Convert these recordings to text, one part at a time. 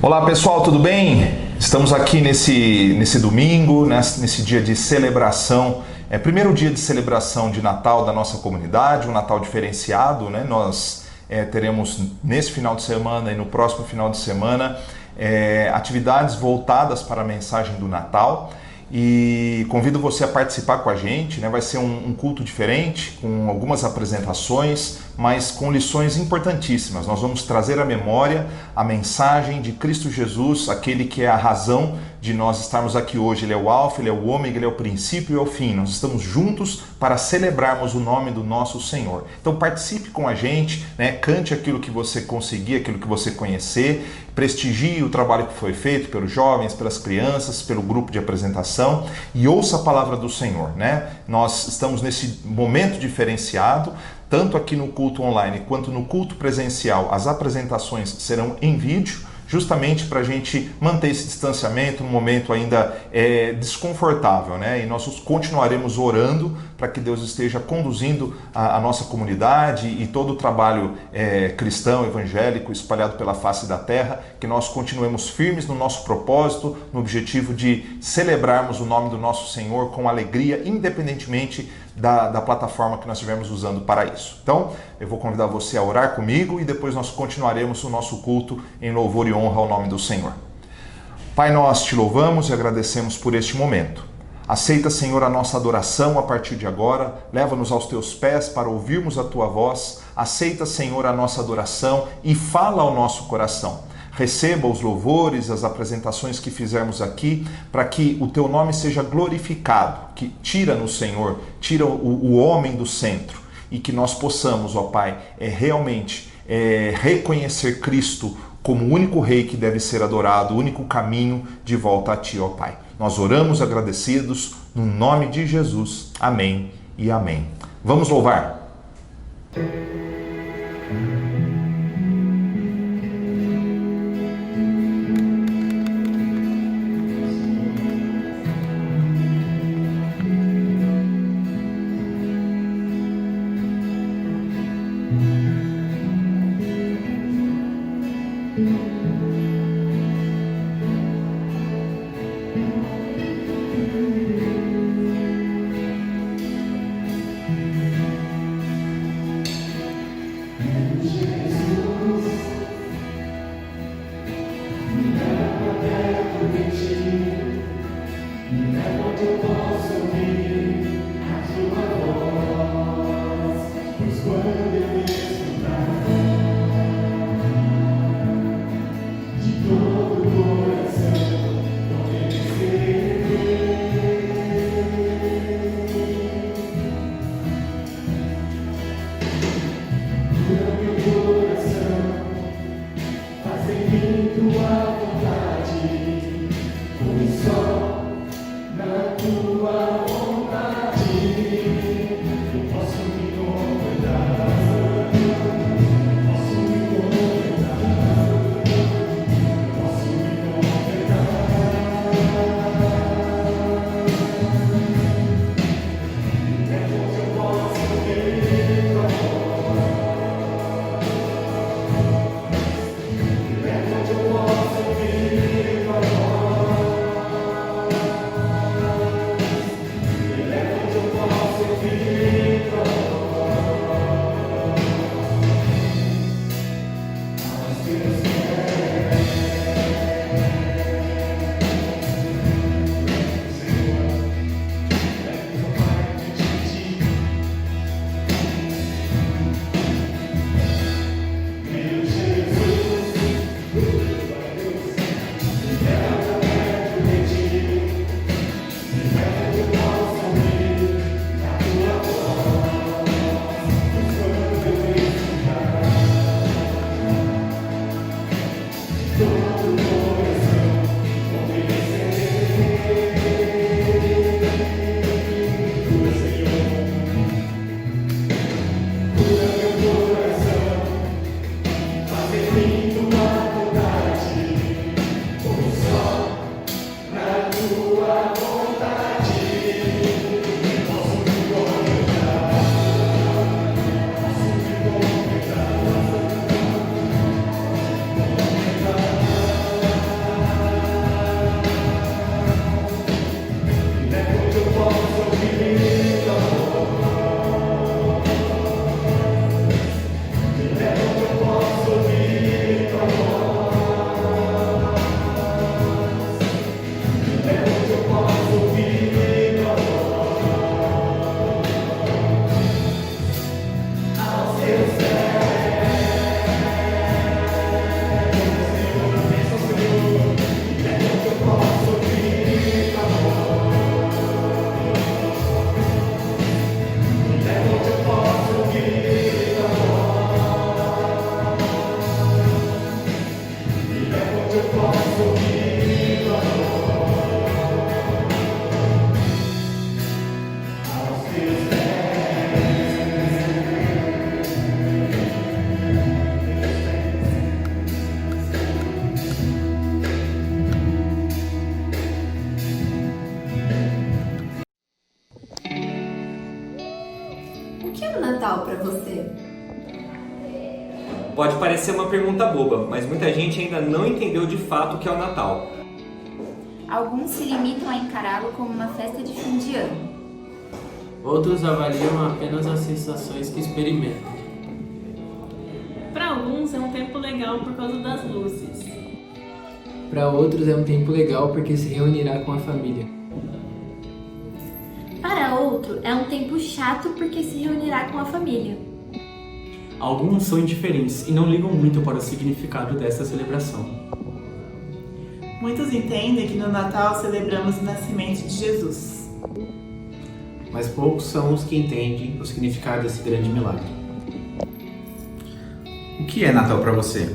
Olá pessoal, tudo bem? Estamos aqui nesse domingo, nesse dia de celebração, primeiro dia de celebração de Natal da nossa comunidade, um Natal diferenciado, né? Nós teremos nesse final de semana e no próximo final de semana atividades voltadas para a mensagem do Natal. E convido você a participar com a gente, né? Vai ser um culto diferente, com algumas apresentações, mas com lições importantíssimas. Nós vamos trazer à memória a mensagem de Cristo Jesus, aquele que é a razão de nós estarmos aqui hoje. Ele é o Alfa, Ele é o Ômega, Ele é o princípio e o fim. Nós estamos juntos para celebrarmos o nome do nosso Senhor. Então participe com a gente, né? Cante aquilo que você conseguir, aquilo que você conhecer, prestigie o trabalho que foi feito pelos jovens, pelas crianças, pelo grupo de apresentação e ouça a palavra do Senhor, né? Nós estamos nesse momento diferenciado, tanto aqui no culto online quanto no culto presencial. As apresentações serão em vídeo, justamente para a gente manter esse distanciamento num momento ainda desconfortável, né? E nós continuaremos orando para que Deus esteja conduzindo a nossa comunidade e todo o trabalho cristão, evangélico, espalhado pela face da terra, que nós continuemos firmes no nosso propósito, no objetivo de celebrarmos o nome do nosso Senhor com alegria, independentemente da plataforma que nós estivermos usando para isso. Então, eu vou convidar você a orar comigo e depois nós continuaremos o nosso culto em louvor e honra ao nome do Senhor. Pai, nós te louvamos e agradecemos por este momento. Aceita, Senhor, a nossa adoração a partir de agora. Leva-nos aos teus pés para ouvirmos a tua voz. Aceita, Senhor, a nossa adoração e fala ao nosso coração. Receba os louvores, as apresentações que fizermos aqui, para que o teu nome seja glorificado, que tira-nos, Senhor, tira o homem do centro, e que nós possamos, ó Pai, realmente reconhecer Cristo como o único Rei que deve ser adorado, o único caminho de volta a Ti, ó Pai. Nós oramos agradecidos, no nome de Jesus. Amém e amém. Vamos louvar. para você? Pode parecer uma pergunta boba, mas muita gente ainda não entendeu de fato o que é o Natal. Alguns se limitam a encará-lo como uma festa de fim de ano. Outros avaliam apenas as sensações que experimentam. Para alguns é um tempo legal por causa das luzes. Para outros é um tempo legal porque se reunirá com a família. Para outro, é um tempo chato porque se reunirá com a família. Alguns são indiferentes e não ligam muito para o significado dessa celebração. Muitos entendem que no Natal celebramos o nascimento de Jesus. Mas poucos são os que entendem o significado desse grande milagre. O que é Natal para você?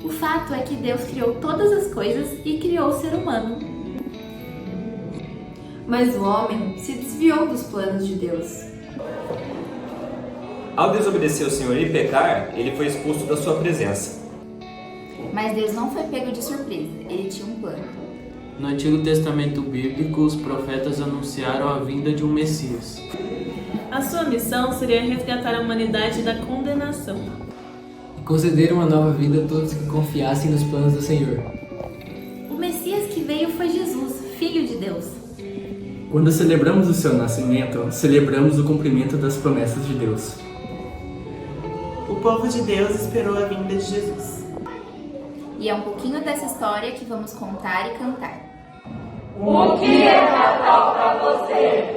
O fato é que Deus criou todas as coisas e criou o ser humano. Mas o homem se desviou dos planos de Deus. Ao desobedecer ao Senhor e pecar, ele foi expulso da sua presença. Mas Deus não foi pego de surpresa, ele tinha um plano. No Antigo Testamento bíblico, os profetas anunciaram a vinda de um Messias. A sua missão seria resgatar a humanidade da condenação. E conceder uma nova vida a todos que confiassem nos planos do Senhor. O Messias que veio foi Jesus, Filho de Deus. Quando celebramos o seu nascimento, celebramos o cumprimento das promessas de Deus. O povo de Deus esperou a vinda de Jesus. E é um pouquinho dessa história que vamos contar e cantar. O que é Natal para você?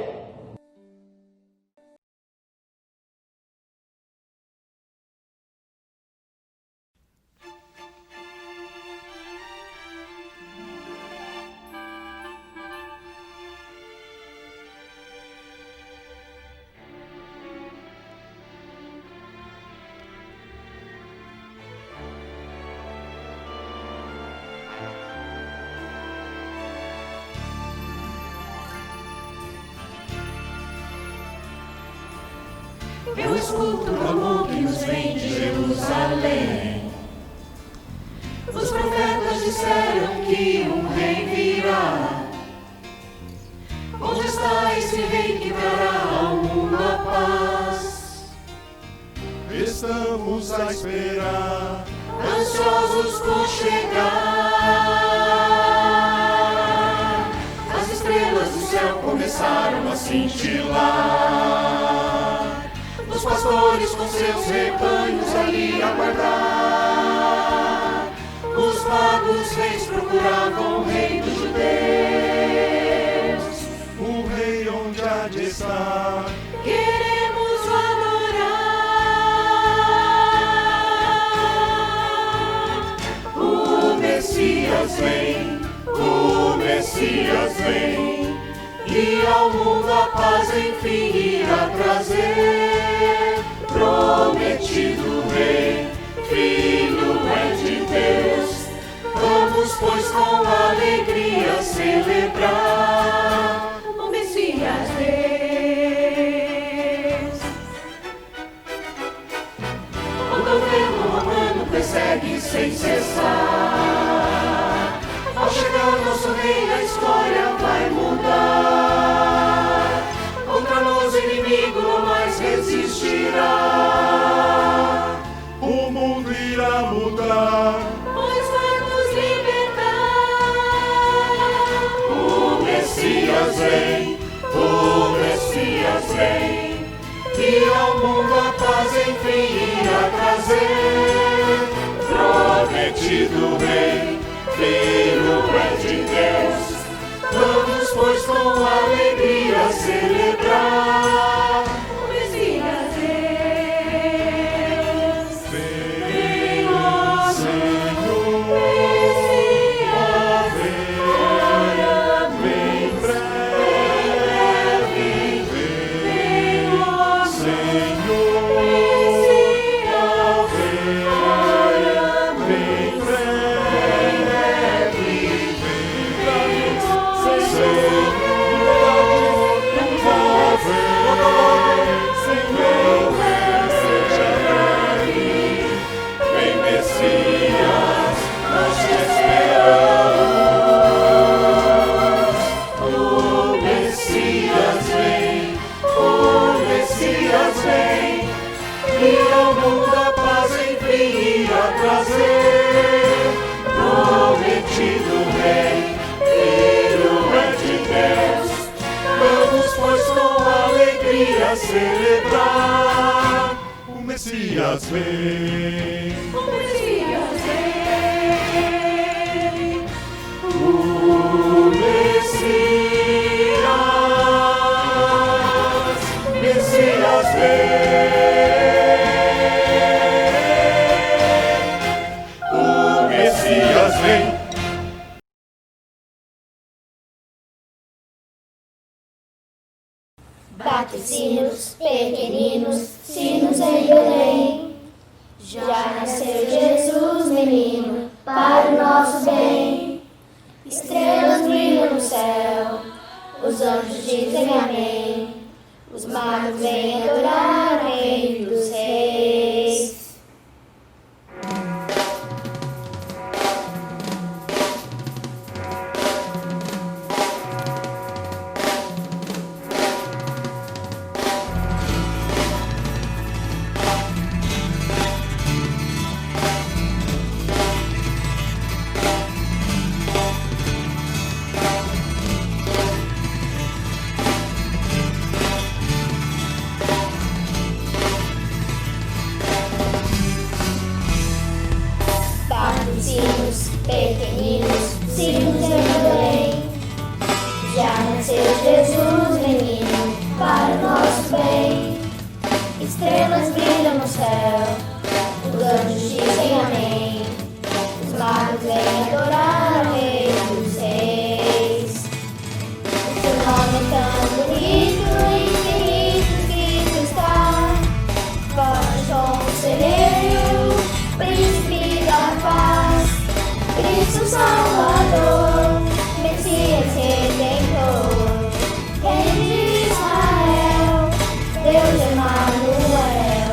Eu escuto o clamor que nos vem de Jerusalém. Os profetas disseram que um rei virá. Onde está esse rei que trará ao mundo a paz? Estamos a esperar, ansiosos por chegar. As estrelas do céu começaram a cintilar. Os pastores com seus rebanhos ali aguardar. Os magos reis procuravam o rei dos judeus. o rei onde há de estar. Queremos o adorar. O Messias vem, o Messias vem. E ao mundo a paz enfim irá trazer. Prometido Rei, Filho é de Deus. Vamos, pois, com alegria celebrar o Messias Deus. O governo romano persegue sem cessar. Ao chegar nosso rei, a história vai mudar. Contra nós o inimigo não mais resistirá. O mundo irá mudar, Pois vai nos libertar. O Messias vem, o Messias vem. E ao mundo a paz enfim irá trazer. Prometido Rei, Filho é de Deus. Vamos, pois, com alegria celebrar o Messias Deus. vem, Senhor, Messias, vem breve, vem, Senhor, vem breve, Senhor, trazer, prometido Rei, Filho é de Deus. Vamos, pois, com alegria celebrar. O Messias vem. O Messias vem. O Messias vem. O Messias vem. Bate sinos, pequeninos, sinos em Belém. Já nasceu Jesus, menino, para o nosso bem. Estrelas brilham no céu, os anjos dizem amém. Os magos vêm adorar o Rei dos Reis. Sinos, pequeninos, sinos em Belém. Já nasceu Jesus, menino, para o nosso bem. Estrelas brilham no céu, os anjos dizem amém. Os magos vêm adorar o Rei dos Reis. O seu nome é tão bonito, infinito, escrito está. Forte como sereno, príncipe da paz. Cristo Salvador, Messias Redentor, Rei de Israel, Deus Emanuel.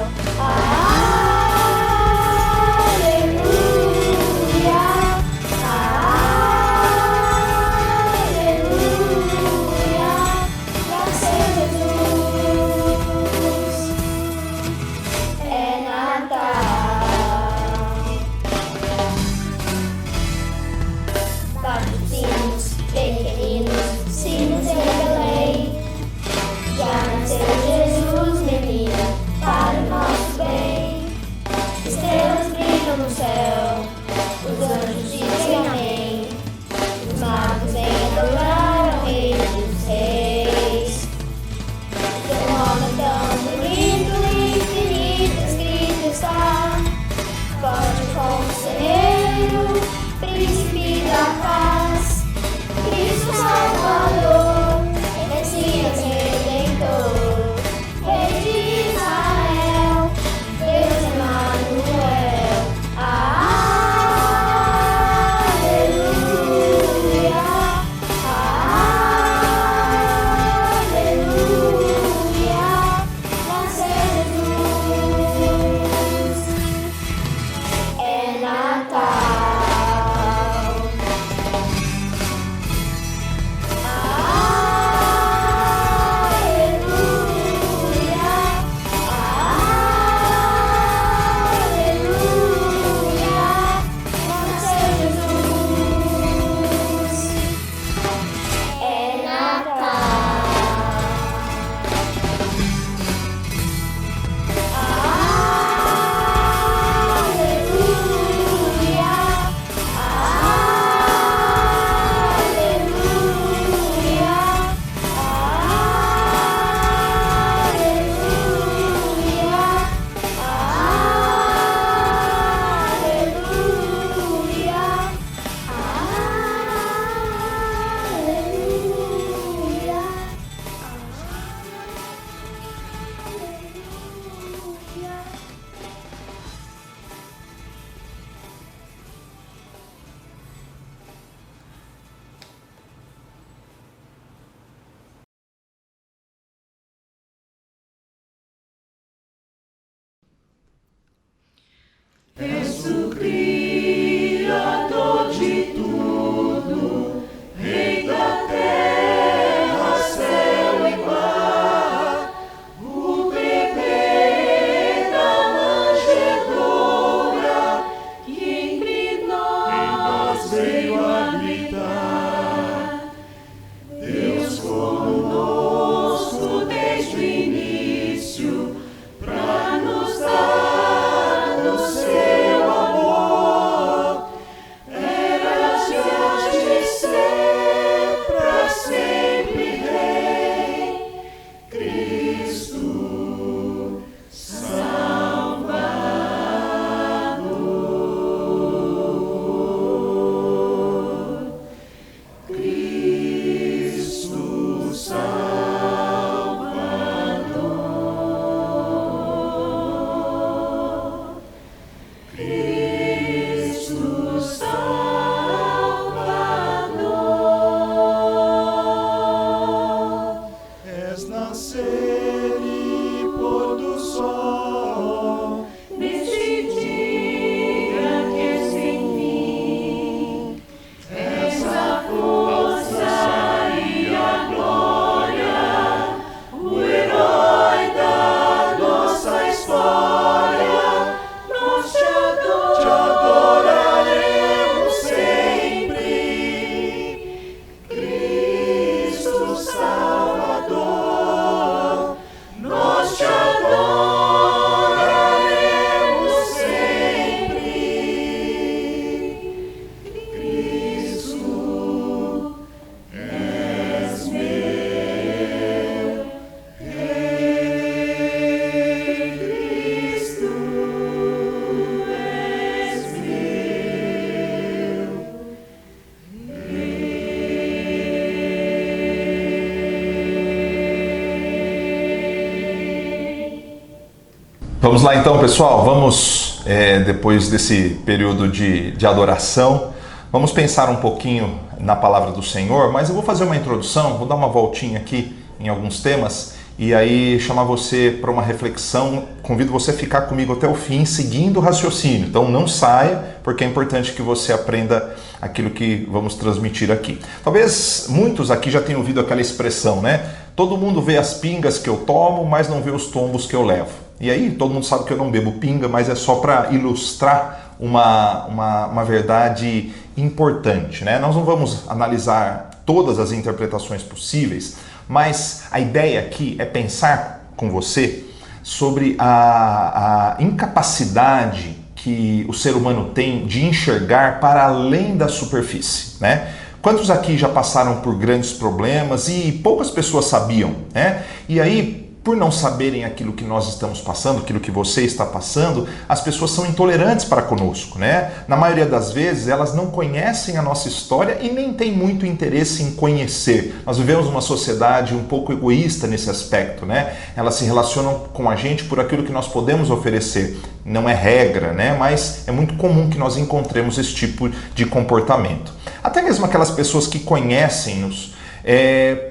Vamos lá então, pessoal, vamos, depois desse período de adoração, vamos pensar um pouquinho na palavra do Senhor, mas eu vou fazer uma introdução, vou dar uma voltinha aqui em alguns temas e aí chamar você para uma reflexão. Convido você a ficar comigo até o fim, seguindo o raciocínio. Então não saia, porque é importante que você aprenda aquilo que vamos transmitir aqui. Talvez muitos aqui já tenham ouvido aquela expressão, né? Todo mundo vê as pingas que eu tomo, mas não vê os tombos que eu levo. E aí, todo mundo sabe que eu não bebo pinga, mas é só para ilustrar uma verdade importante, né? Nós não vamos analisar todas as interpretações possíveis, mas a ideia aqui é pensar com você sobre a incapacidade que o ser humano tem de enxergar para além da superfície, né? Quantos aqui já passaram por grandes problemas e poucas pessoas sabiam, né? E aí, por não saberem aquilo que nós estamos passando, aquilo que você está passando, as pessoas são intolerantes para conosco, né? Na maioria das vezes, elas não conhecem a nossa história e nem têm muito interesse em conhecer. Nós vivemos uma sociedade um pouco egoísta nesse aspecto, né? Elas se relacionam com a gente por aquilo que nós podemos oferecer. Não é regra, né? Mas é muito comum que nós encontremos esse tipo de comportamento. Até mesmo aquelas pessoas que conhecem-nos,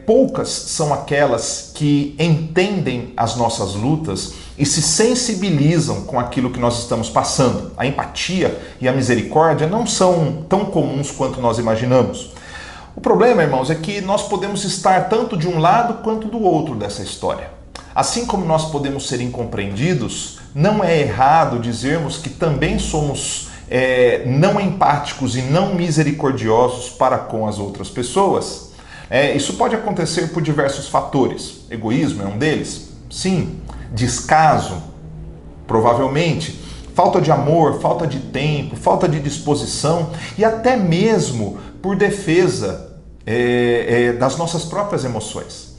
poucas são aquelas que entendem as nossas lutas e se sensibilizam com aquilo que nós estamos passando. A empatia e a misericórdia não são tão comuns quanto nós imaginamos. O problema, irmãos, é que nós podemos estar tanto de um lado quanto do outro dessa história. Assim como nós podemos ser incompreendidos, não é errado dizermos que também somos não empáticos e não misericordiosos para com as outras pessoas. Isso pode acontecer por diversos fatores. Egoísmo é um deles? Sim. Descaso? Provavelmente. Falta de amor, falta de tempo, falta de disposição e até mesmo por defesa das nossas próprias emoções.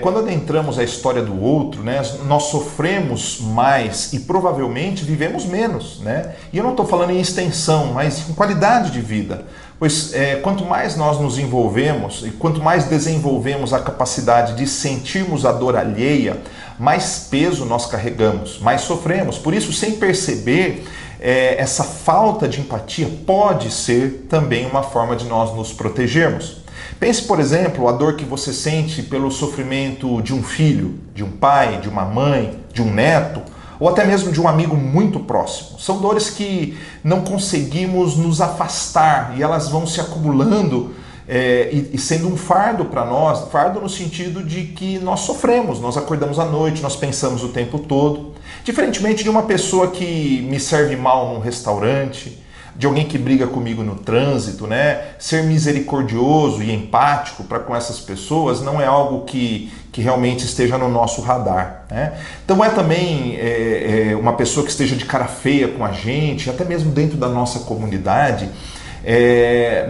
Quando adentramos a história do outro, né, nós sofremos mais e provavelmente vivemos menos, né? E eu não estou falando em extensão, mas em qualidade de vida. Pois quanto mais nós nos envolvemos e quanto mais desenvolvemos a capacidade de sentirmos a dor alheia, mais peso nós carregamos, mais sofremos. Por isso, sem perceber, essa falta de empatia pode ser também uma forma de nós nos protegermos. Pense, por exemplo, a dor que você sente pelo sofrimento de um filho, de um pai, de uma mãe, de um neto, ou até mesmo de um amigo muito próximo. São dores que não conseguimos nos afastar e elas vão se acumulando e sendo um fardo para nós, fardo no sentido de que nós sofremos, nós acordamos à noite, nós pensamos o tempo todo. Diferentemente de uma pessoa que me serve mal num restaurante, de alguém que briga comigo no trânsito, né? Ser misericordioso e empático para com essas pessoas não é algo que realmente esteja no nosso radar, né? Então também uma pessoa que esteja de cara feia com a gente, até mesmo dentro da nossa comunidade,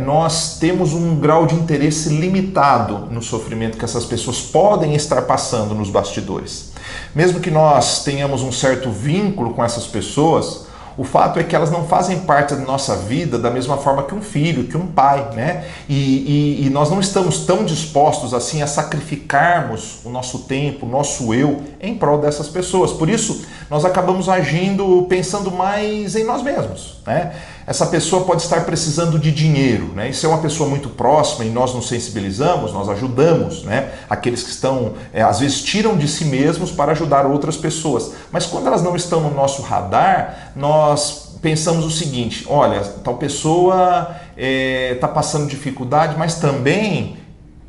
nós temos um grau de interesse limitado no sofrimento que essas pessoas podem estar passando nos bastidores. Mesmo que nós tenhamos um certo vínculo com essas pessoas, o fato é que elas não fazem parte da nossa vida da mesma forma que um filho, que um pai, né? E nós não estamos tão dispostos assim a sacrificarmos o nosso tempo, o nosso eu, em prol dessas pessoas. Por isso, nós acabamos agindo pensando mais em nós mesmos, né? Essa pessoa pode estar precisando de dinheiro, né? E se é uma pessoa muito próxima e nós nos sensibilizamos, nós ajudamos, né? Aqueles que estão, às vezes, tiram de si mesmos para ajudar outras pessoas. Mas quando elas não estão no nosso radar, nós pensamos o seguinte: olha, tal pessoa está passando dificuldade, mas também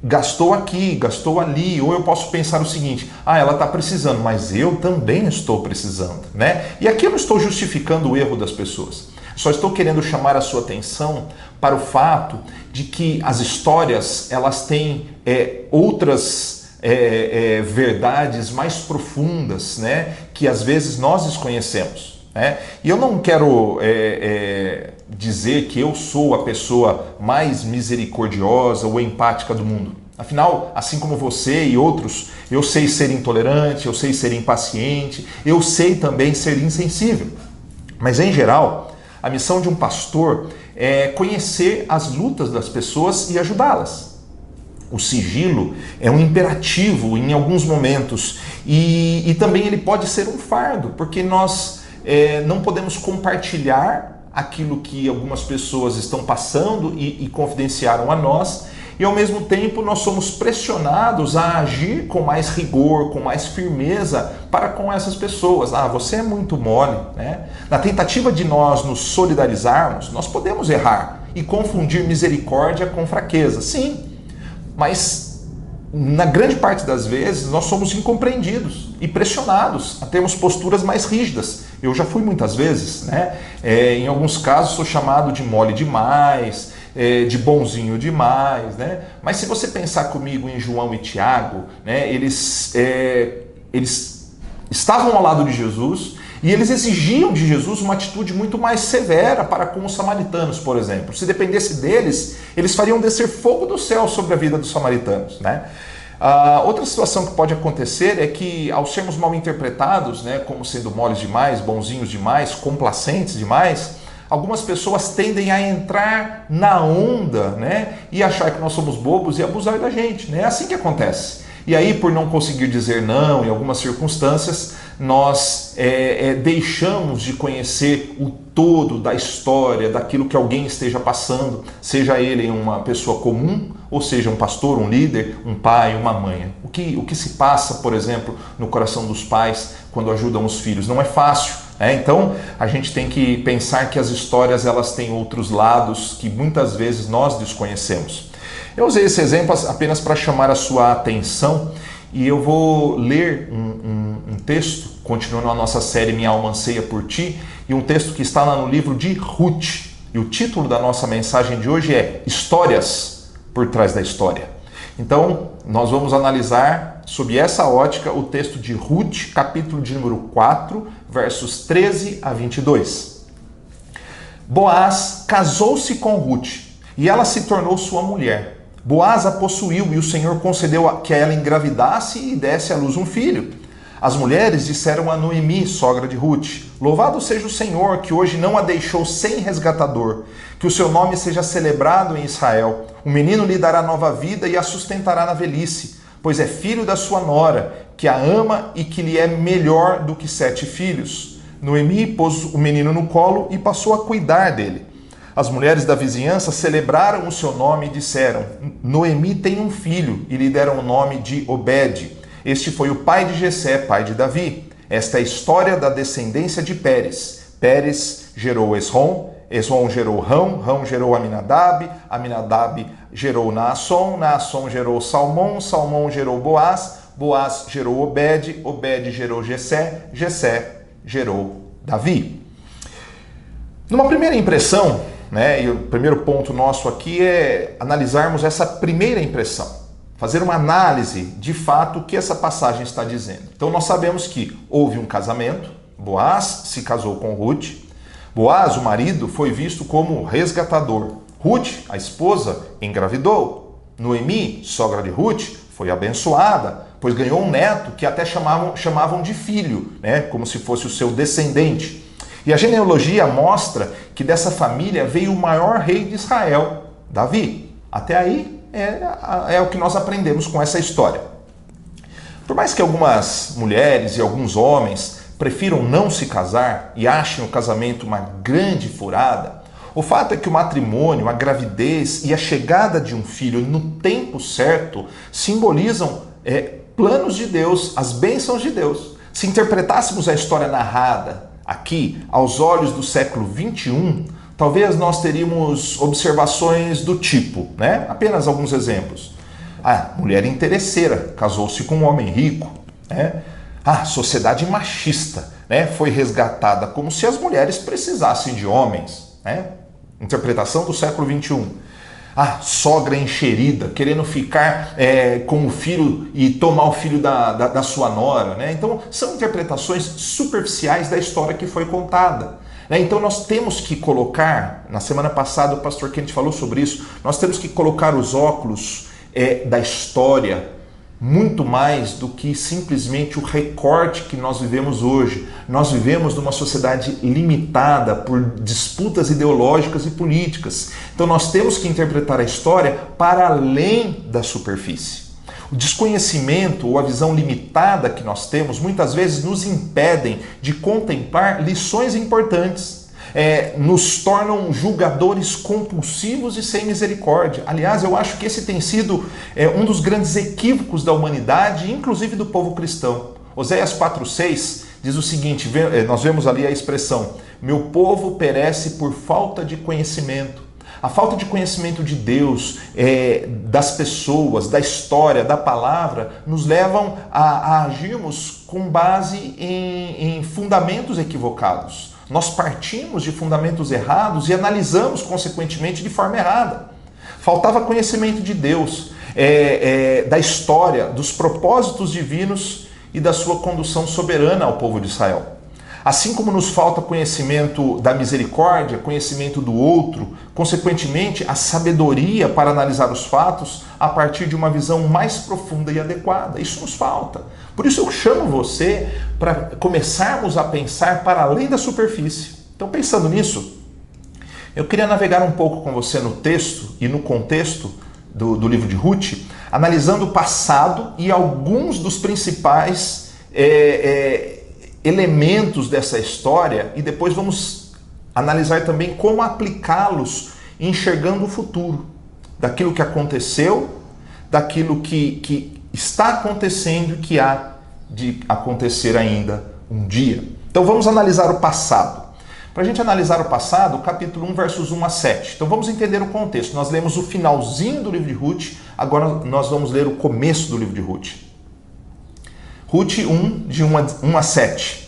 gastou aqui, gastou ali. Ou eu posso pensar o seguinte: ela está precisando, mas eu também estou precisando, né? E aqui eu não estou justificando o erro das pessoas. Só estou querendo chamar a sua atenção para o fato de que as histórias, elas têm outras verdades mais profundas, né, que às vezes nós desconhecemos, né? E eu não quero dizer que eu sou a pessoa mais misericordiosa ou empática do mundo. Afinal, assim como você e outros, eu sei ser intolerante, eu sei ser impaciente, eu sei também ser insensível. Mas em geral, a missão de um pastor é conhecer as lutas das pessoas e ajudá-las. O sigilo é um imperativo em alguns momentos E também ele pode ser um fardo, porque nós não podemos compartilhar aquilo que algumas pessoas estão passando e confidenciaram a nós, e ao mesmo tempo nós somos pressionados a agir com mais rigor, com mais firmeza para com essas pessoas. Você é muito mole, né? Na tentativa de nós nos solidarizarmos, nós podemos errar e confundir misericórdia com fraqueza, sim, mas na grande parte das vezes nós somos incompreendidos e pressionados a termos posturas mais rígidas. Eu já fui muitas vezes, né? Em alguns casos sou chamado de mole demais, de bonzinho demais, né? Mas se você pensar comigo em João e Tiago, né, eles estavam ao lado de Jesus e eles exigiam de Jesus uma atitude muito mais severa para com os samaritanos, por exemplo. Se dependesse deles, eles fariam descer fogo do céu sobre a vida dos samaritanos, né? Outra situação que pode acontecer é que, ao sermos mal interpretados, né, como sendo moles demais, bonzinhos demais, complacentes demais, algumas pessoas tendem a entrar na onda, né, e achar que nós somos bobos e abusar da gente, né? É assim que acontece. E aí, por não conseguir dizer não em algumas circunstâncias, nós deixamos de conhecer o todo da história, daquilo que alguém esteja passando, seja ele uma pessoa comum, ou seja um pastor, um líder, um pai, uma mãe. O que se passa, por exemplo, no coração dos pais quando ajudam os filhos? Não é fácil. Então, a gente tem que pensar que as histórias elas têm outros lados que muitas vezes nós desconhecemos. Eu usei esse exemplo apenas para chamar a sua atenção e eu vou ler um texto, continuando a nossa série Minha Alma Anseia por Ti, e um texto que está lá no livro de Ruth. E o título da nossa mensagem de hoje é Histórias por Trás da História. Então, nós vamos analisar, sob essa ótica, o texto de Ruth, capítulo de número 4, versos 13 a 22. Boaz casou-se com Ruth, e ela se tornou sua mulher. Boaz a possuiu, e o Senhor concedeu que ela engravidasse e desse à luz um filho. As mulheres disseram a Noemi, sogra de Ruth: Louvado seja o Senhor, que hoje não a deixou sem resgatador, que o seu nome seja celebrado em Israel. O menino lhe dará nova vida e a sustentará na velhice, pois é filho da sua nora, que a ama e que lhe é melhor do que 7 filhos. Noemi pôs o menino no colo e passou a cuidar dele. As mulheres da vizinhança celebraram o seu nome e disseram: Noemi tem um filho, e lhe deram o nome de Obed. Este foi o pai de Jessé, pai de Davi. Esta é a história da descendência de Pérez. Pérez gerou Esrom, Esrom gerou Rão, Rão gerou Aminadab, Aminadab gerou Naasson, Naasson gerou Salmão, Salmão gerou Boaz, Boaz gerou Obed, Obed gerou Jessé, Jessé gerou Davi. Numa primeira impressão, né, e o primeiro ponto nosso aqui é analisarmos essa primeira impressão. Fazer uma análise de fato o que essa passagem está dizendo. Então nós sabemos que houve um casamento, Boaz se casou com Ruth, Boaz, o marido, foi visto como resgatador. Ruth, a esposa, engravidou. Noemi, sogra de Ruth, foi abençoada, pois ganhou um neto que até chamavam de filho, né, como se fosse o seu descendente. E a genealogia mostra que dessa família veio o maior rei de Israel, Davi. Até aí é o que nós aprendemos com essa história. Por mais que algumas mulheres e alguns homens prefiram não se casar e achem o casamento uma grande furada, o fato é que o matrimônio, a gravidez e a chegada de um filho no tempo certo simbolizam planos de Deus, as bênçãos de Deus. Se interpretássemos a história narrada aqui, aos olhos do século 21, talvez nós teríamos observações do tipo, né? Apenas alguns exemplos. Mulher interesseira, casou-se com um homem rico, né? Sociedade machista, né? Foi resgatada como se as mulheres precisassem de homens, né? Interpretação do século 21. Sogra enxerida, querendo ficar com o filho e tomar o filho da sua nora, né? Então, são interpretações superficiais da história que foi contada. Então, nós temos que colocar, na semana passada o pastor Kent falou sobre isso, nós temos que colocar os óculos da história muito mais do que simplesmente o recorte que nós vivemos hoje. Nós vivemos numa sociedade limitada por disputas ideológicas e políticas. Então nós temos que interpretar a história para além da superfície. O desconhecimento ou a visão limitada que nós temos muitas vezes nos impedem de contemplar lições importantes. Nos tornam julgadores compulsivos e sem misericórdia. Aliás, eu acho que esse tem sido um dos grandes equívocos da humanidade, inclusive do povo cristão. Oséias 4,6 diz o seguinte, nós vemos ali a expressão: meu povo perece por falta de conhecimento. A falta de conhecimento de Deus, das pessoas, da história, da palavra, nos levam a agirmos com base em fundamentos equivocados. Nós partimos de fundamentos errados e analisamos, consequentemente, de forma errada. Faltava conhecimento de Deus, da história, dos propósitos divinos e da sua condução soberana ao povo de Israel. Assim como nos falta conhecimento da misericórdia, conhecimento do outro, consequentemente, a sabedoria para analisar os fatos a partir de uma visão mais profunda e adequada. Isso nos falta. Por isso eu chamo você para começarmos a pensar para além da superfície. Então, pensando nisso, eu queria navegar um pouco com você no texto e no contexto do livro de Ruth, analisando o passado e alguns dos principais elementos dessa história, e depois vamos analisar também como aplicá-los enxergando o futuro, daquilo que aconteceu, daquilo que está acontecendo e que há de acontecer ainda um dia. Então vamos analisar o passado. Para a gente analisar o passado, capítulo 1, versos 1 a 7. Então vamos entender o contexto. Nós lemos o finalzinho do livro de Ruth, agora nós vamos ler o começo do livro de Ruth. Ruth 1, de 1 a 7.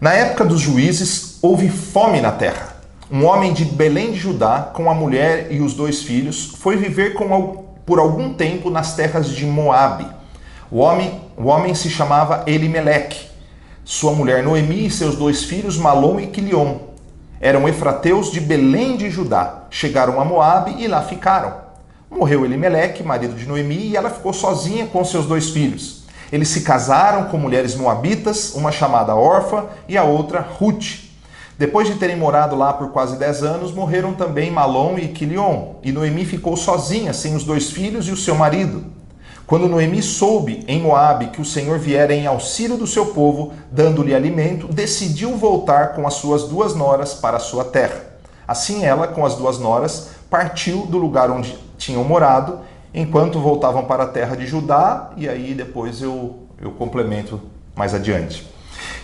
Na época dos juízes, houve fome na terra. Um homem de Belém de Judá, com a mulher e os 2 filhos, foi viver por algum tempo nas terras de Moabe. O homem se chamava Elimeleque. Sua mulher Noemi e seus 2 filhos, Malom e Quilion, eram efrateus de Belém de Judá. Chegaram a Moabe e lá ficaram. Morreu Elimeleque, marido de Noemi, e ela ficou sozinha com seus 2 filhos. Eles se casaram com mulheres moabitas, uma chamada Orfa e a outra Ruth. Depois de terem morado lá por quase 10 anos, morreram também Malom e Quilion, e Noemi ficou sozinha, sem os 2 filhos e o seu marido. Quando Noemi soube em Moabe que o Senhor viera em auxílio do seu povo, dando-lhe alimento, decidiu voltar com as suas 2 noras para a sua terra. Assim ela, com as 2 noras, partiu do lugar onde tinham morado, enquanto voltavam para a terra de Judá, e aí depois eu complemento mais adiante.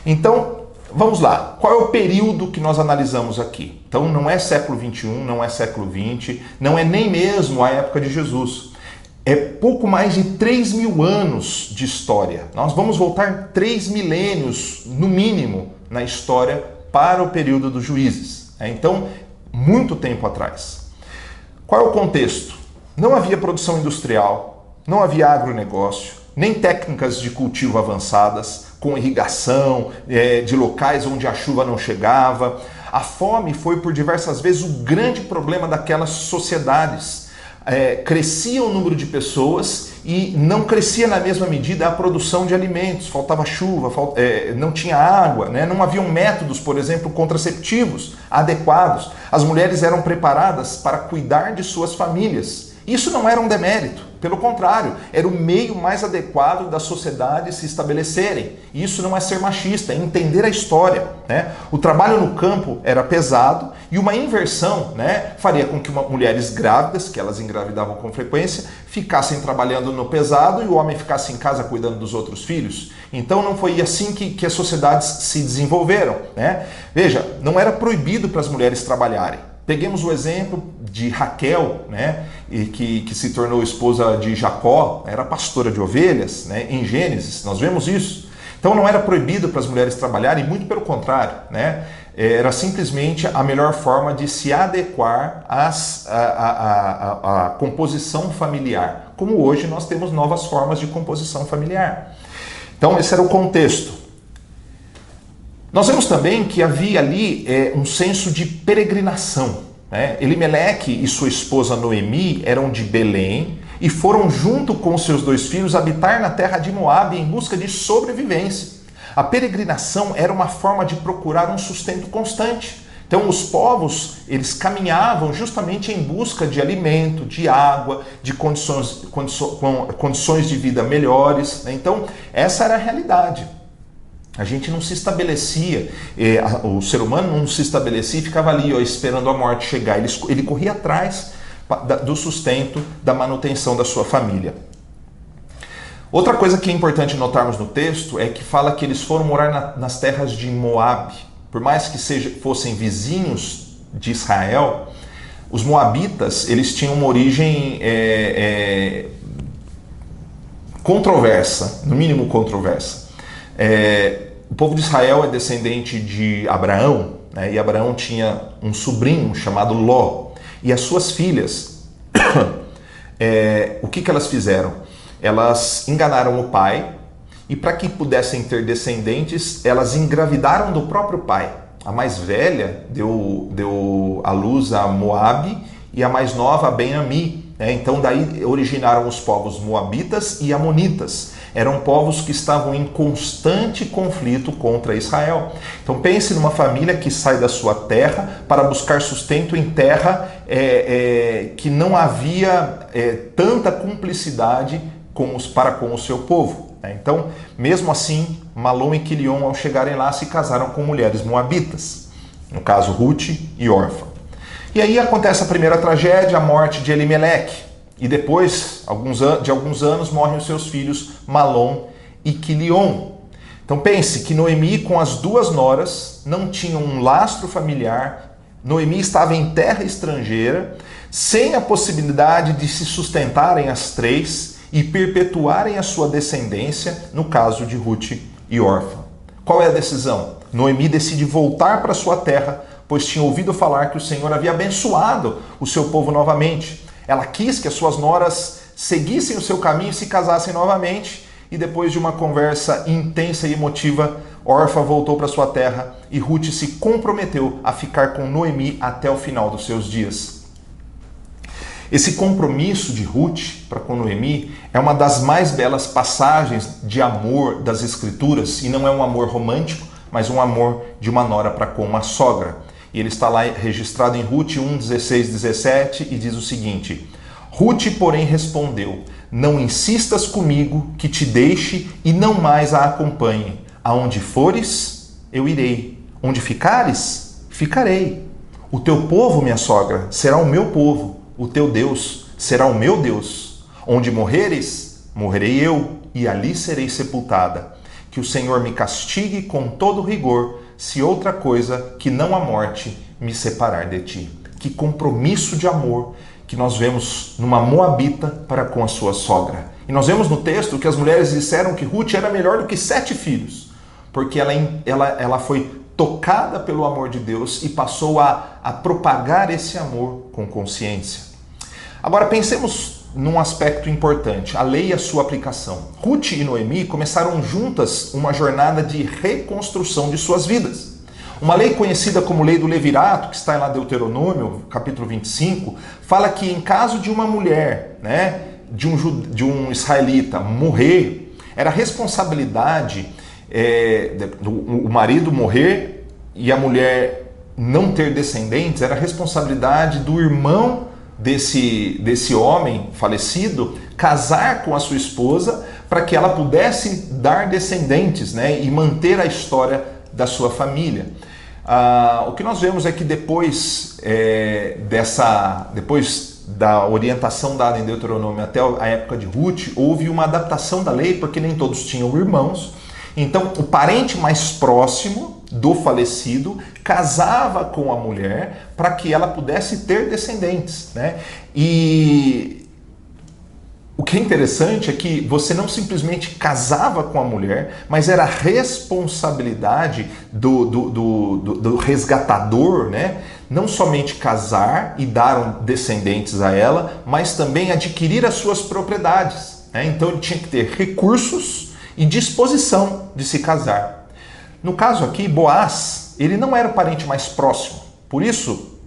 Então, vamos lá. Qual é o período que nós analisamos aqui? Então, não é século 21, não é século 20, não é nem mesmo a época de Jesus. É pouco mais de 3.000 anos de história. Nós vamos voltar 3 milênios, no mínimo, na história para o período dos juízes. Então, muito tempo atrás. Qual é o contexto? Não havia produção industrial, não havia agronegócio, nem técnicas de cultivo avançadas, com irrigação, de locais onde a chuva não chegava. A fome foi por diversas vezes o grande problema daquelas sociedades. Crescia o número de pessoas e não crescia na mesma medida a produção de alimentos. Faltava chuva, não tinha água, né? Não haviam métodos, por exemplo, contraceptivos adequados. As mulheres eram preparadas para cuidar de suas famílias. Isso não era um demérito, pelo contrário, era o meio mais adequado das sociedades se estabelecerem. E isso não é ser machista, é entender a história, né? O trabalho no campo era pesado e uma inversão, né, faria com que mulheres grávidas, que elas engravidavam com frequência, ficassem trabalhando no pesado e o homem ficasse em casa cuidando dos outros filhos. Então não foi assim que as sociedades se desenvolveram, né? Veja, não era proibido para as mulheres trabalharem. Peguemos o exemplo de Raquel, né, que se tornou esposa de Jacó, era pastora de ovelhas, né, em Gênesis, nós vemos isso. Então não era proibido para as mulheres trabalharem, muito pelo contrário, né, era simplesmente a melhor forma de se adequar à composição familiar, como hoje nós temos novas formas de composição familiar. Então esse era o contexto. Nós vemos também que havia ali um senso de peregrinação, né? Elimeleque e sua esposa Noemi eram de Belém e foram junto com seus 2 filhos habitar na terra de Moabe em busca de sobrevivência. A peregrinação era uma forma de procurar um sustento constante. Então os povos, eles caminhavam justamente em busca de alimento, de água, de condições de vida melhores, né? Então essa era a realidade. A gente não se estabelecia, o ser humano não se estabelecia e ficava ali esperando a morte chegar. Ele corria atrás do sustento, da manutenção da sua família. Outra coisa que é importante notarmos no texto é que fala que eles foram morar nas terras de Moabe. Por mais que fossem vizinhos de Israel, os moabitas, eles tinham uma origem controversa, no mínimo controversa. O povo de Israel é descendente de Abraão, né? E Abraão tinha um sobrinho chamado Ló. E as suas filhas, o que elas fizeram? Elas enganaram o pai, e para que pudessem ter descendentes, elas engravidaram do próprio pai. A mais velha deu à luz a Moabe, e a mais nova a Ben-Ami. Então daí originaram os povos moabitas e amonitas. Eram povos que estavam em constante conflito contra Israel. Então pense numa família que sai da sua terra para buscar sustento em terra que não havia tanta cumplicidade para com o seu povo. Então, mesmo assim, Malom e Quilion, ao chegarem lá, se casaram com mulheres moabitas. No caso, Ruth e Orfa. E aí acontece a primeira tragédia, a morte de Elimeleque. E depois de alguns anos morrem os seus filhos Malom e Quilion. Então pense que Noemi com as duas noras não tinham um lastro familiar. Noemi estava em terra estrangeira, sem a possibilidade de se sustentarem as três e perpetuarem a sua descendência, no caso de Ruth e Orfa. Qual é a decisão? Noemi decide voltar para sua terra, pois tinha ouvido falar que o Senhor havia abençoado o seu povo novamente. Ela quis que as suas noras seguissem o seu caminho e se casassem novamente, e depois de uma conversa intensa e emotiva, Orfa voltou para sua terra e Ruth se comprometeu a ficar com Noemi até o final dos seus dias. Esse compromisso de Ruth para com Noemi é uma das mais belas passagens de amor das Escrituras, e não é um amor romântico, mas um amor de uma nora para com uma sogra. E ele está lá registrado em Ruth 1, 16, 17 e diz o seguinte: Ruth, porém, respondeu: não insistas comigo que te deixe e não mais a acompanhe. Aonde fores, eu irei. Onde ficares, ficarei. O teu povo, minha sogra, será o meu povo. O teu Deus será o meu Deus. Onde morreres, morrerei eu, e ali serei sepultada. Que o Senhor me castigue com todo rigor, se outra coisa que não a morte me separar de ti. Que compromisso de amor que nós vemos numa moabita para com a sua sogra. E nós vemos no texto que as mulheres disseram que Ruth era melhor do que 7 filhos, porque ela foi tocada pelo amor de Deus e passou a propagar esse amor com consciência. Agora pensemos num aspecto importante, a lei e a sua aplicação. Ruth e Noemi começaram juntas uma jornada de reconstrução de suas vidas. Uma lei conhecida como lei do levirato, que está lá em Deuteronômio, capítulo 25, fala que em caso de uma mulher, de um israelita morrer, era responsabilidade o marido morrer e a mulher não ter descendentes, era responsabilidade do irmão desse homem falecido casar com a sua esposa para que ela pudesse dar descendentes, e manter a história da sua família. O que nós vemos é que depois da orientação dada em Deuteronômio até a época de Ruth, houve uma adaptação da lei, porque nem todos tinham irmãos. Então, o parente mais próximo do falecido casava com a mulher para que ela pudesse ter descendentes, E o que é interessante é que você não simplesmente casava com a mulher, mas era responsabilidade do resgatador, não somente casar e dar descendentes a ela, mas também adquirir as suas propriedades. Então ele tinha que ter recursos e disposição de se casar. No caso aqui, Boaz, ele não era o parente mais próximo. Por isso,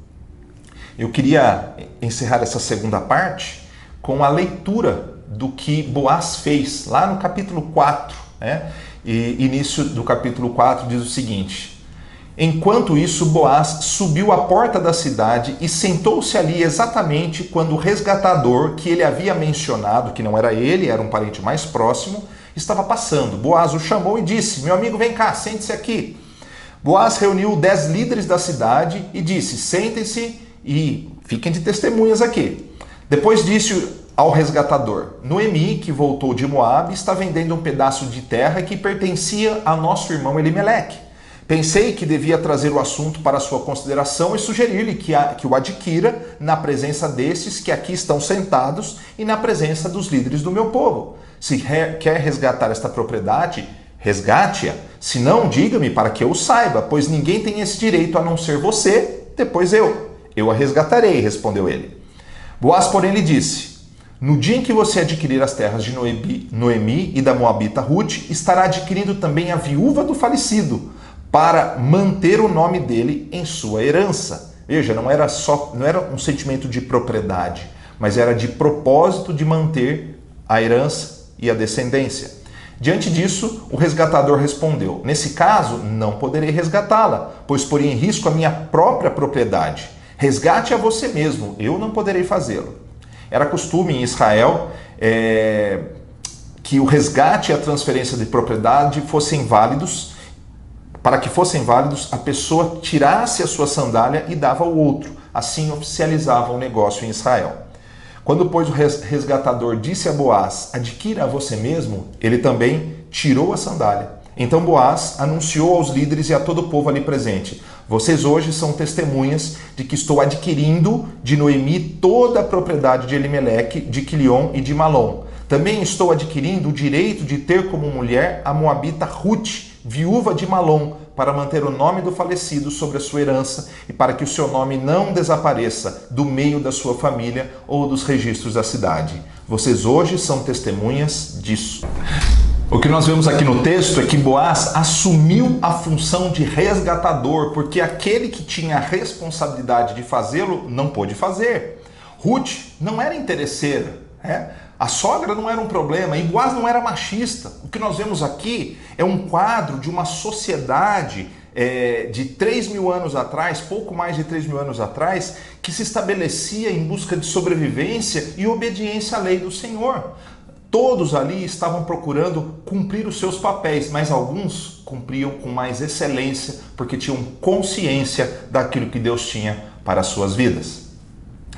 eu queria encerrar essa segunda parte com a leitura do que Boaz fez, lá no capítulo 4. E início do capítulo 4 diz o seguinte: Enquanto isso, Boaz subiu à porta da cidade e sentou-se ali exatamente quando o resgatador, que ele havia mencionado, que não era ele, era um parente mais próximo, estava passando. Boaz o chamou e disse: meu amigo, vem cá, sente-se aqui. Boaz reuniu 10 líderes da cidade e disse: sentem-se e fiquem de testemunhas aqui. Depois disse ao resgatador: Noemi, que voltou de Moabe, está vendendo um pedaço de terra que pertencia a nosso irmão Elimeleque. Pensei que devia trazer o assunto para sua consideração e sugerir-lhe que o adquira na presença destes que aqui estão sentados e na presença dos líderes do meu povo. Se quer resgatar esta propriedade, resgate-a. Se não, diga-me para que eu o saiba, pois ninguém tem esse direito a não ser você, depois eu. Eu a resgatarei, respondeu ele. Boaz, porém, lhe disse: no dia em que você adquirir as terras de Noemi e da Moabita Ruth, estará adquirindo também a viúva do falecido, para manter o nome dele em sua herança. Veja, não era um sentimento de propriedade, mas era de propósito de manter a herança e a descendência. Diante disso, o resgatador respondeu: nesse caso, não poderei resgatá-la, pois poria em risco a minha própria propriedade. Resgate a você mesmo, eu não poderei fazê-lo. Era costume em Israel que o resgate e a transferência de propriedade fossem válidos. Para que fossem válidos, a pessoa tirasse a sua sandália e dava ao outro. Assim oficializava o negócio em Israel. Quando, pois, o resgatador disse a Boaz: adquira a você mesmo, ele também tirou a sandália. Então Boaz anunciou aos líderes e a todo o povo ali presente: vocês hoje são testemunhas de que estou adquirindo de Noemi toda a propriedade de Elimeleque, de Quilion e de Malom. Também estou adquirindo o direito de ter como mulher a moabita Ruth, viúva de Malom, para manter o nome do falecido sobre a sua herança e para que o seu nome não desapareça do meio da sua família ou dos registros da cidade. Vocês hoje são testemunhas disso. O que nós vemos aqui no texto é que Boaz assumiu a função de resgatador, porque aquele que tinha a responsabilidade de fazê-lo não pôde fazer. Ruth não era interesseira, A sogra não era um problema, e Boaz não era machista. O que nós vemos aqui é um quadro de uma sociedade de 3.000 anos atrás, pouco mais de 3.000 anos atrás, que se estabelecia em busca de sobrevivência e obediência à lei do Senhor. Todos ali estavam procurando cumprir os seus papéis, mas alguns cumpriam com mais excelência, porque tinham consciência daquilo que Deus tinha para as suas vidas.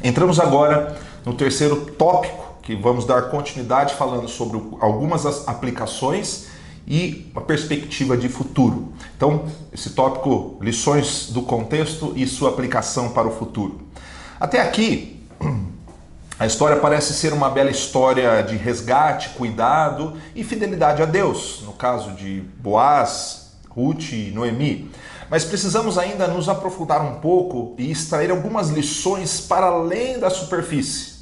Entramos agora no terceiro tópico, que vamos dar continuidade falando sobre algumas das aplicações e uma perspectiva de futuro. Então, esse tópico, lições do contexto e sua aplicação para o futuro. Até aqui, a história parece ser uma bela história de resgate, cuidado e fidelidade a Deus, no caso de Boaz, Ruth e Noemi. Mas precisamos ainda nos aprofundar um pouco e extrair algumas lições para além da superfície,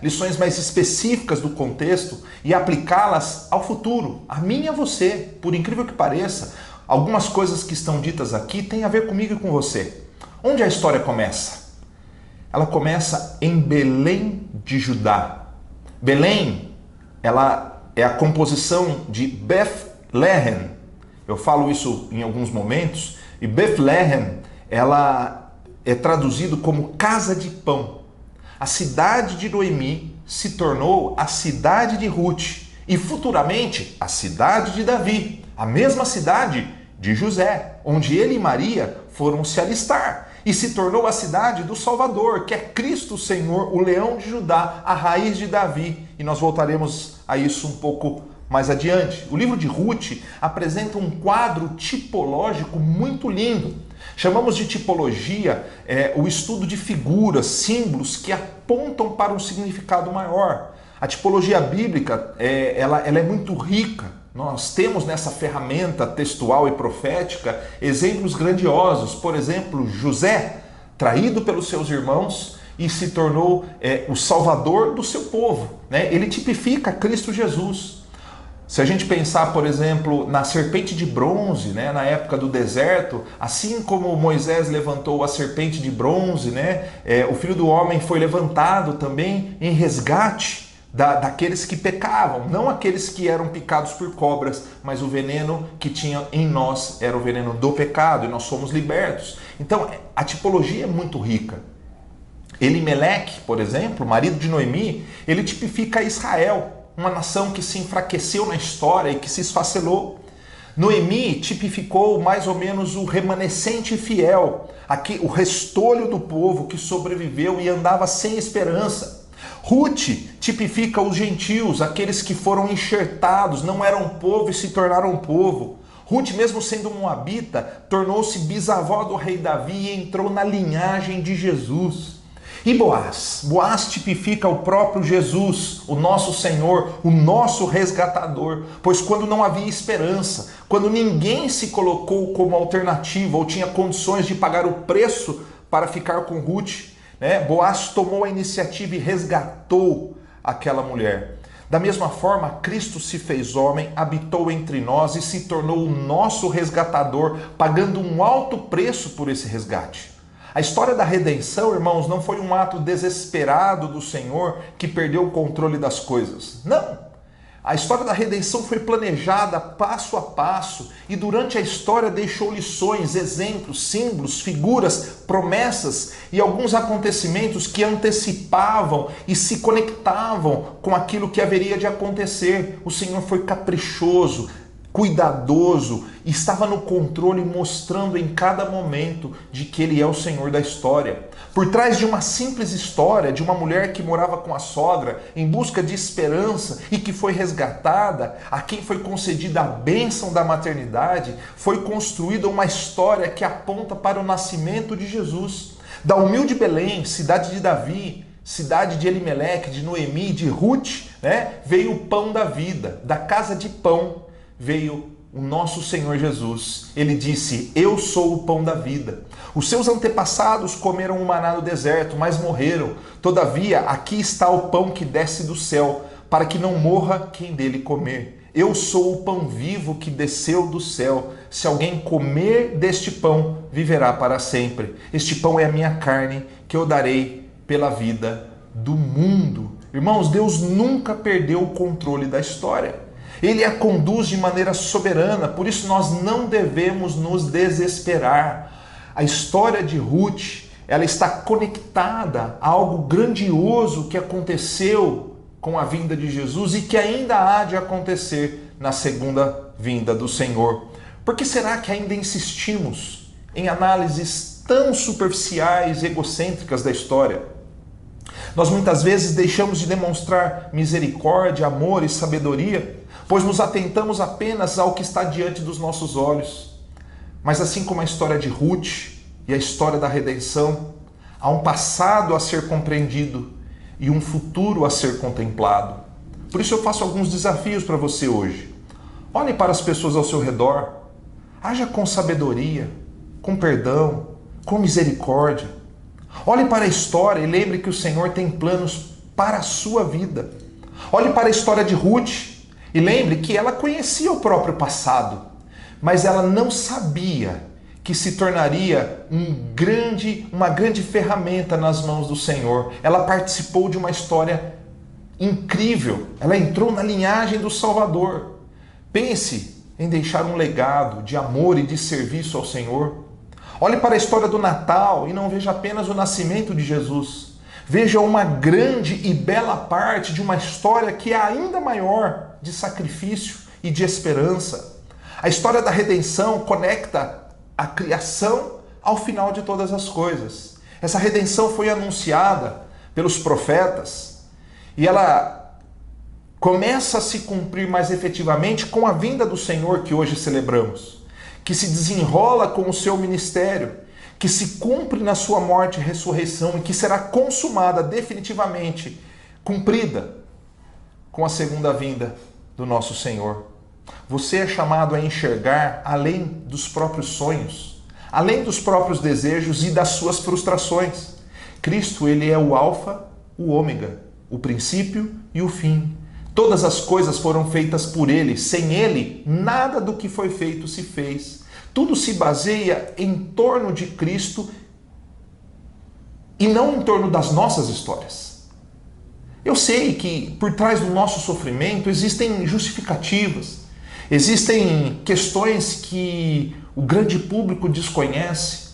Lições mais específicas do contexto e aplicá-las ao futuro, a mim e a você. Por incrível que pareça, algumas coisas que estão ditas aqui têm a ver comigo e com você. Onde a história começa? Ela começa em Belém de Judá. Belém, ela é a composição de Bethlehem. Eu falo isso em alguns momentos. E Bethlehem, ela é traduzido como casa de pão. A cidade de Noemi se tornou a cidade de Ruth e futuramente a cidade de Davi, a mesma cidade de José, onde ele e Maria foram se alistar, e se tornou a cidade do Salvador, que é Cristo Senhor, o leão de Judá, a raiz de Davi, e nós voltaremos a isso um pouco mais adiante. O livro de Ruth apresenta um quadro tipológico muito lindo. Chamamos de tipologia o estudo de figuras, símbolos que apontam para um significado maior. A tipologia bíblica ela é muito rica. Nós temos nessa ferramenta textual e profética exemplos grandiosos. Por exemplo, José, traído pelos seus irmãos e se tornou o salvador do seu povo. Ele tipifica Cristo Jesus. Se a gente pensar, por exemplo, na serpente de bronze, na época do deserto, assim como Moisés levantou a serpente de bronze, o Filho do Homem foi levantado também em resgate daqueles que pecavam, não aqueles que eram picados por cobras, mas o veneno que tinha em nós era o veneno do pecado e nós somos libertos. Então a tipologia é muito rica. Elimeleque, por exemplo, marido de Noemi, ele tipifica Israel, uma nação que se enfraqueceu na história e que se esfacelou. Noemi tipificou mais ou menos o remanescente fiel, aqui, o restolho do povo que sobreviveu e andava sem esperança. Ruth tipifica os gentios, aqueles que foram enxertados, não eram povo e se tornaram povo. Ruth, mesmo sendo moabita, tornou-se bisavó do rei Davi e entrou na linhagem de Jesus. E Boaz? Boaz tipifica o próprio Jesus, o nosso Senhor, o nosso resgatador. Pois quando não havia esperança, quando ninguém se colocou como alternativa ou tinha condições de pagar o preço para ficar com Ruth, Boaz tomou a iniciativa e resgatou aquela mulher. Da mesma forma, Cristo se fez homem, habitou entre nós e se tornou o nosso resgatador, pagando um alto preço por esse resgate. A história da redenção, irmãos, não foi um ato desesperado do Senhor que perdeu o controle das coisas. Não! A história da redenção foi planejada passo a passo e durante a história deixou lições, exemplos, símbolos, figuras, promessas e alguns acontecimentos que antecipavam e se conectavam com aquilo que haveria de acontecer. O Senhor foi caprichoso, cuidadoso, estava no controle, mostrando em cada momento de que Ele é o Senhor da história. Por trás de uma simples história de uma mulher que morava com a sogra em busca de esperança e que foi resgatada, a quem foi concedida a bênção da maternidade, foi construída uma história que aponta para o nascimento de Jesus. Da humilde Belém, cidade de Davi, cidade de Elimeleque, de Noemi, de Ruth, veio o pão da vida. Da casa de pão veio o nosso Senhor Jesus. Ele disse: eu sou o pão da vida. Os seus antepassados comeram o maná no deserto, mas morreram. Todavia, aqui está o pão que desce do céu, para que não morra quem dele comer. Eu sou o pão vivo que desceu do céu. Se alguém comer deste pão, viverá para sempre. Este pão é a minha carne, que eu darei pela vida do mundo. Irmãos, Deus nunca perdeu o controle da história. Ele a conduz de maneira soberana, por isso nós não devemos nos desesperar. A história de Ruth, ela está conectada a algo grandioso que aconteceu com a vinda de Jesus e que ainda há de acontecer na segunda vinda do Senhor. Por que será que ainda insistimos em análises tão superficiais e egocêntricas da história? Nós muitas vezes deixamos de demonstrar misericórdia, amor e sabedoria, pois nos atentamos apenas ao que está diante dos nossos olhos. Mas assim como a história de Ruth e a história da redenção, há um passado a ser compreendido e um futuro a ser contemplado. Por isso eu faço alguns desafios para você hoje. Olhe para as pessoas ao seu redor, haja com sabedoria, com perdão, com misericórdia. Olhe para a história e lembre que o Senhor tem planos para a sua vida. Olhe para a história de Ruth e lembre que ela conhecia o próprio passado, mas ela não sabia que se tornaria uma grande ferramenta nas mãos do Senhor. Ela participou de uma história incrível. Ela entrou na linhagem do Salvador. Pense em deixar um legado de amor e de serviço ao Senhor. Olhe para a história do Natal e não veja apenas o nascimento de Jesus. Veja uma grande e bela parte de uma história que é ainda maior de sacrifício e de esperança. A história da redenção conecta a criação ao final de todas as coisas. Essa redenção foi anunciada pelos profetas e ela começa a se cumprir mais efetivamente com a vinda do Senhor que hoje celebramos, que se desenrola com o seu ministério, que se cumpre na sua morte e ressurreição e que será consumada definitivamente, cumprida com a segunda vinda do nosso Senhor. Você é chamado a enxergar além dos próprios sonhos, além dos próprios desejos e das suas frustrações. Cristo, ele é o alfa, o ômega, o princípio e o fim. Todas as coisas foram feitas por ele. Sem ele, nada do que foi feito se fez. Tudo se baseia em torno de Cristo e não em torno das nossas histórias. Eu sei que por trás do nosso sofrimento existem justificativas, existem questões que o grande público desconhece.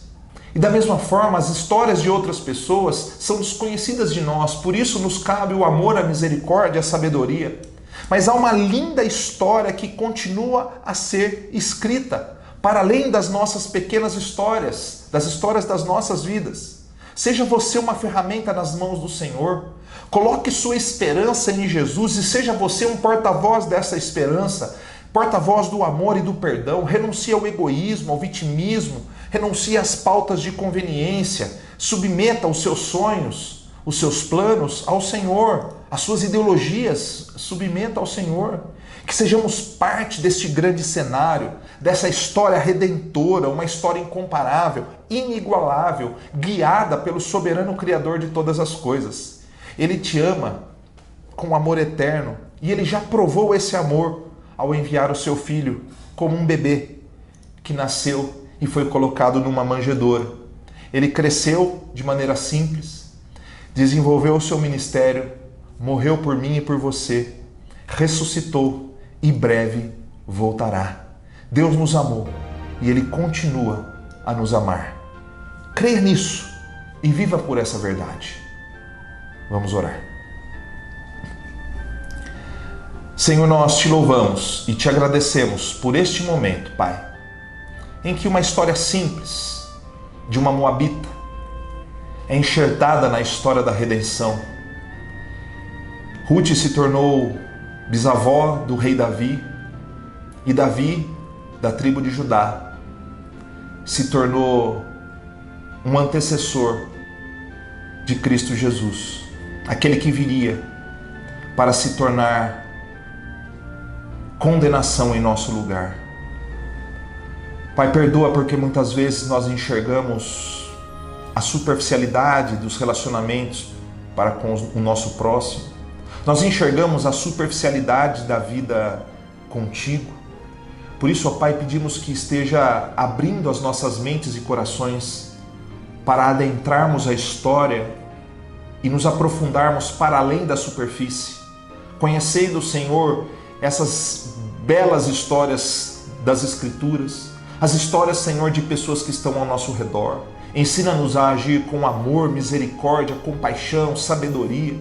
E da mesma forma, as histórias de outras pessoas são desconhecidas de nós, por isso nos cabe o amor, a misericórdia, a sabedoria. Mas há uma linda história que continua a ser escrita, para além das nossas pequenas histórias, das histórias das nossas vidas. Seja você uma ferramenta nas mãos do Senhor. Coloque sua esperança em Jesus e seja você um porta-voz dessa esperança, porta-voz do amor e do perdão. Renuncie ao egoísmo, ao vitimismo, renuncie às pautas de conveniência, submeta os seus sonhos, os seus planos ao Senhor, as suas ideologias, submeta ao Senhor. Que sejamos parte deste grande cenário, dessa história redentora, uma história incomparável, inigualável, guiada pelo soberano Criador de todas as coisas. Ele te ama com amor eterno e Ele já provou esse amor ao enviar o seu Filho como um bebê que nasceu e foi colocado numa manjedoura. Ele cresceu de maneira simples, desenvolveu o seu ministério, morreu por mim e por você, ressuscitou e breve voltará. Deus nos amou e Ele continua a nos amar. Creia nisso e viva por essa verdade. Vamos orar. Senhor, nós te louvamos e te agradecemos por este momento, Pai, em que uma história simples de uma moabita é enxertada na história da redenção. Ruth se tornou bisavó do rei Davi e Davi, da tribo de Judá, se tornou um antecessor de Cristo Jesus, aquele que viria para se tornar condenação em nosso lugar. Pai, perdoa porque muitas vezes nós enxergamos a superficialidade dos relacionamentos para com o nosso próximo. Nós enxergamos a superficialidade da vida contigo. Por isso, ó Pai, pedimos que esteja abrindo as nossas mentes e corações para adentrarmos a história e nos aprofundarmos para além da superfície, conhecendo, Senhor, essas belas histórias das Escrituras, as histórias, Senhor, de pessoas que estão ao nosso redor. Ensina-nos a agir com amor, misericórdia, compaixão, sabedoria.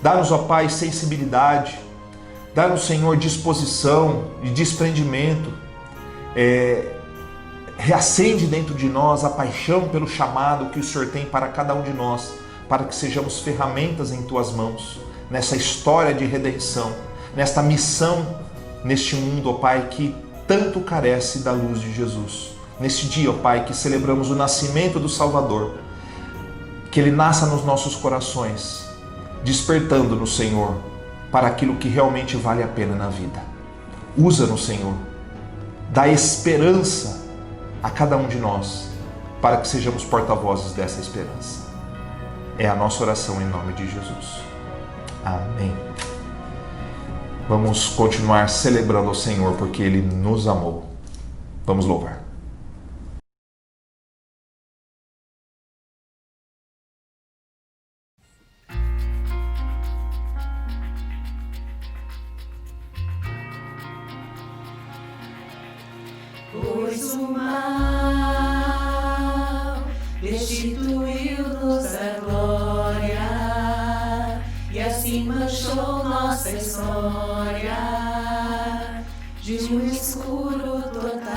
Dá-nos, ó Pai, sensibilidade. Dá-nos, Senhor, disposição e desprendimento. Reacende dentro de nós a paixão pelo chamado que o Senhor tem para cada um de nós, para que sejamos ferramentas em Tuas mãos, nessa história de redenção, nesta missão neste mundo, ó Pai, que tanto carece da luz de Jesus. Neste dia, ó Pai, que celebramos o nascimento do Salvador, que Ele nasça nos nossos corações, despertando-nos, Senhor, para aquilo que realmente vale a pena na vida. Usa-nos, Senhor, dá esperança a cada um de nós, para que sejamos porta-vozes dessa esperança. É a nossa oração em nome de Jesus. Amém. Vamos continuar celebrando ao Senhor, porque Ele nos amou. Vamos louvar. Pois o mal destituiu-nos a glória e assim manchou nossa história de um escuro total.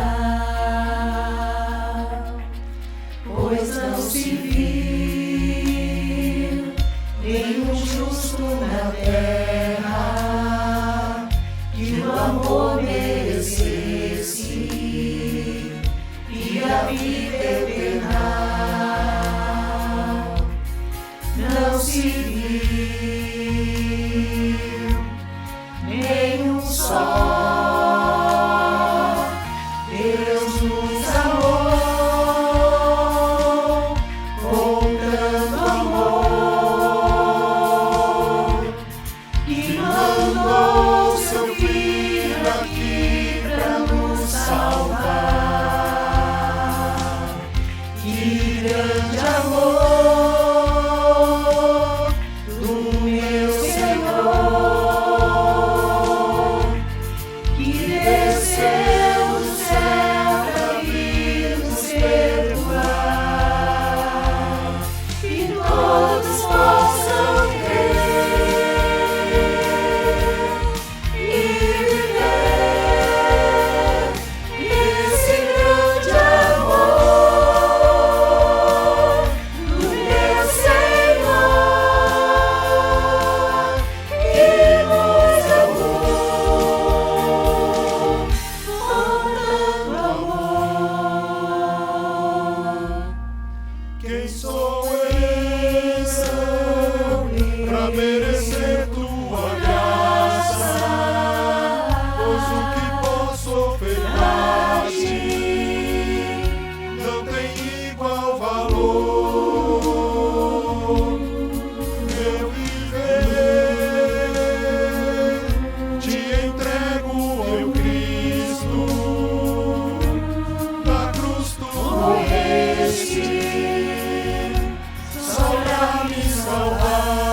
Pois não se viu nenhum justo na terra que o amor merecesse e a vida eterna. Não se viu nenhum só. Deus nos amou com tanto amor e mandou seu Filho aqui pra nos salvar. Que grande amor doença pra merecer tua graça, pois o que posso ofertar-te não tem igual valor. Meu viver te entrego, meu Cristo, na cruz tu morreste só pra me salvar.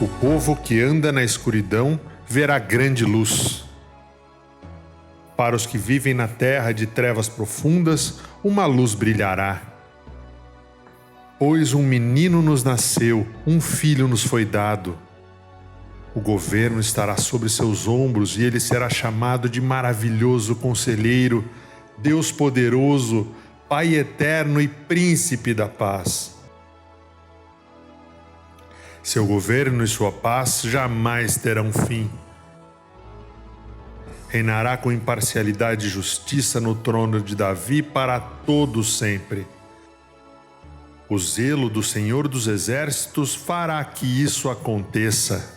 O povo que anda na escuridão verá grande luz. Para os que vivem na terra de trevas profundas, uma luz brilhará. Pois um menino nos nasceu, um filho nos foi dado. O governo estará sobre seus ombros e ele será chamado de Maravilhoso Conselheiro, Deus Poderoso, Pai Eterno e Príncipe da Paz. Seu governo e sua paz jamais terão fim. Reinará com imparcialidade e justiça no trono de Davi para todo sempre. O zelo do Senhor dos Exércitos fará que isso aconteça.